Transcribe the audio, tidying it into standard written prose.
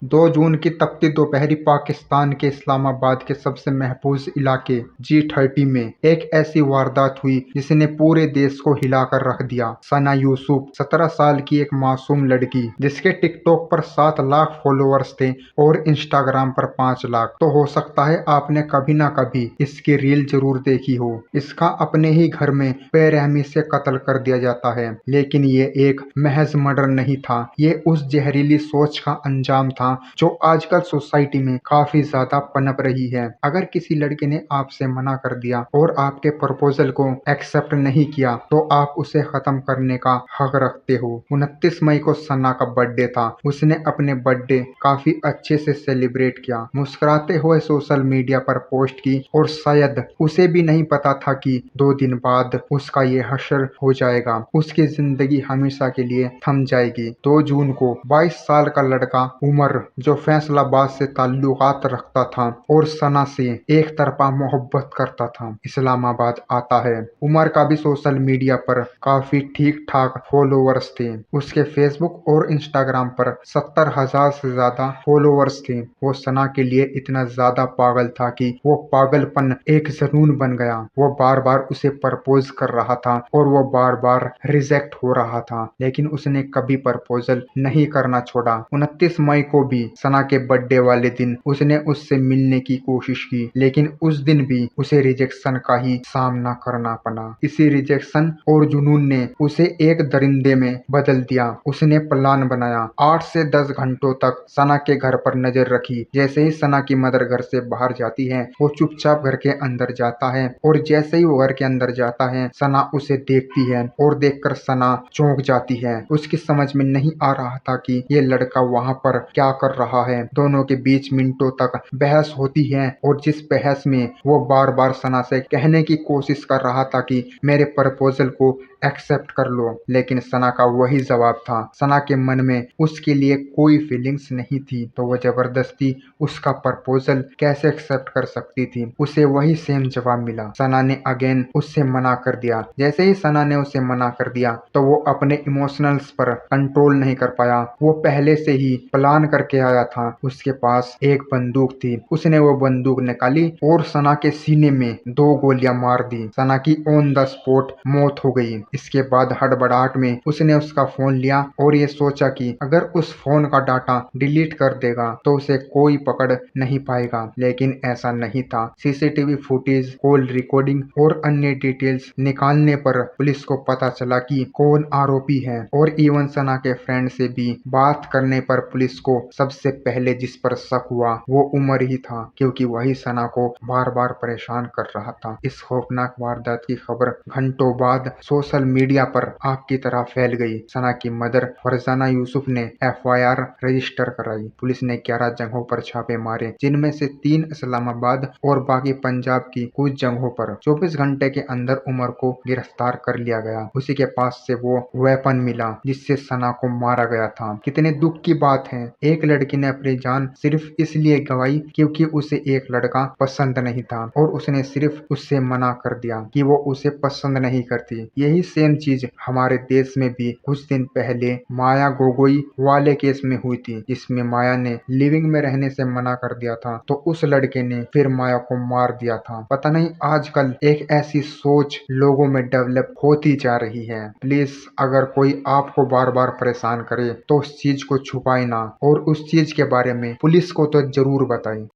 2 जून की तपती दोपहरी पाकिस्तान के इस्लामाबाद के सबसे महफूज इलाके G30 में एक ऐसी वारदात हुई जिसने पूरे देश को हिलाकर रख दिया। सना यूसुफ 17 साल की एक मासूम लड़की जिसके टिकटॉक पर 7 लाख फॉलोअर्स थे और इंस्टाग्राम पर 5 लाख। तो हो सकता है आपने कभी ना कभी इसकी रील जरूर देखी हो। इसका अपने ही घर में बेरहमी से कत्ल कर दिया जाता है, लेकिन ये एक महज मर्डर नहीं था, ये उस जहरीली सोच का अंजाम था जो आजकल सोसाइटी में काफी ज्यादा पनप रही है। अगर किसी लड़के ने आपसे मना कर दिया और आपके प्रपोजल को एक्सेप्ट नहीं किया तो आप उसे खत्म करने का हक रखते हो। 29 मई को सना का बर्थडे था। उसने अपने बर्थडे काफी अच्छे से सेलिब्रेट किया, मुस्कुराते हुए सोशल मीडिया पर पोस्ट की और शायद उसे भी नहीं पता था कि 2 दिन बाद उसका ये हश्र हो जाएगा, उसकी जिंदगी हमेशा के लिए थम जाएगी। 2 जून को 22 साल का लड़का उमर, जो फैसलाबाद से ताल्लुकात रखता था और सना से एक तरफा मोहब्बत करता था, इस्लामाबाद आता है। उमर का भी सोशल मीडिया पर काफी ठीक ठाक फॉलोअर्स थे। उसके फेसबुक और इंस्टाग्राम पर 70,000 से ज्यादा फॉलोअर्स थे। वो सना के लिए इतना ज्यादा पागल था कि वो पागलपन एक जुनून बन गया। वो बार बार उसे प्रपोज कर रहा था और वो बार बार रिजेक्ट हो रहा था, लेकिन उसने कभी प्रपोजल नहीं करना छोड़ा। 29 मई को भी सना के बर्थडे वाले दिन उसने उससे मिलने की कोशिश की, लेकिन उस दिन भी उसे रिजेक्शन का ही सामना करना पड़ा। इसी रिजेक्शन और जुनून ने उसे एक दरिंदे में बदल दिया। उसने प्लान बनाया, 8 से 10 घंटों तक सना के घर पर नजर रखी। जैसे ही सना की मदर घर से बाहर जाती है, वो चुपचाप घर के अंदर जाता है और जैसे ही वो घर के अंदर जाता है, सना उसे देखती है और देखकर सना चौंक जाती है। उसकी समझ में नहीं आ रहा था कि ये लड़का वहां पर क्या कर रहा है। दोनों के बीच मिनटों तक बहस होती है और जिस बहस में वो बार बार सना से कहने की कोशिश कर रहा था कि मेरे प्रपोजल को एक्सेप्ट कर लो, लेकिन सना का वही जवाब था। सना के मन में उसके लिए कोई फीलिंग्स नहीं थी, तो वो जबरदस्ती उसका प्रपोजल कैसे एक्सेप्ट कर सकती थी। उसे वही सेम जवाब मिला। सना ने अगेन उससे मना कर दिया। जैसे ही सना ने उसे मना कर दिया तो वो अपने इमोशनल्स पर कंट्रोल नहीं कर पाया। वो पहले से ही प्लान करके आया था। उसके पास एक बंदूक थी। उसने वो बंदूक निकाली और सना के सीने में 2 गोलियां मार दी। सना की ऑन द स्पॉट मौत हो गई। इसके बाद हड़बड़ाहट में उसने उसका फोन लिया और ये सोचा कि अगर उस फोन का डाटा डिलीट कर देगा तो उसे कोई पकड़ नहीं पाएगा, लेकिन ऐसा नहीं था। सीसीटीवी फुटेज, कॉल रिकॉर्डिंग और अन्य डिटेल्स निकालने पर पुलिस को पता चला कि कौन आरोपी है और इवन सना के फ्रेंड से भी बात करने पर पुलिस को सबसे पहले जिस पर शक हुआ वो उमर ही था, क्योंकि वही सना को बार बार परेशान कर रहा था। इस खौफनाक वारदात की खबर घंटों बाद सोशल मीडिया पर आग की तरह फैल गई। सना की मदर फरजाना यूसुफ ने FIR रजिस्टर कराई। पुलिस ने 11 जगहों पर छापे मारे, जिनमें से 3 इस्लामाबाद और बाकी पंजाब की कुछ जगहों पर। 24 घंटे के अंदर उमर को गिरफ्तार कर लिया गया। उसी के पास से वो वेपन मिला जिससे सना को मारा गया था। कितने दुख की बात है, एक लड़की ने अपनी जान सिर्फ इसलिए गंवाई क्योंकि उसे एक लड़का पसंद नहीं था और उसने सिर्फ उससे मना कर दिया कि वो उसे पसंद नहीं करती। यही सेम चीज हमारे देश में भी कुछ दिन पहले माया गोगोई वाले केस में हुई थी, जिसमें माया ने लिविंग में रहने से मना कर दिया था तो उस लड़के ने फिर माया को मार दिया था। पता नहीं आजकल एक ऐसी सोच लोगों में डेवलप होती जा रही है। प्लीज अगर कोई आपको बार बार परेशान करे तो उस चीज को छुपाए ना और उस चीज के बारे में पुलिस को तो जरूर बताएं।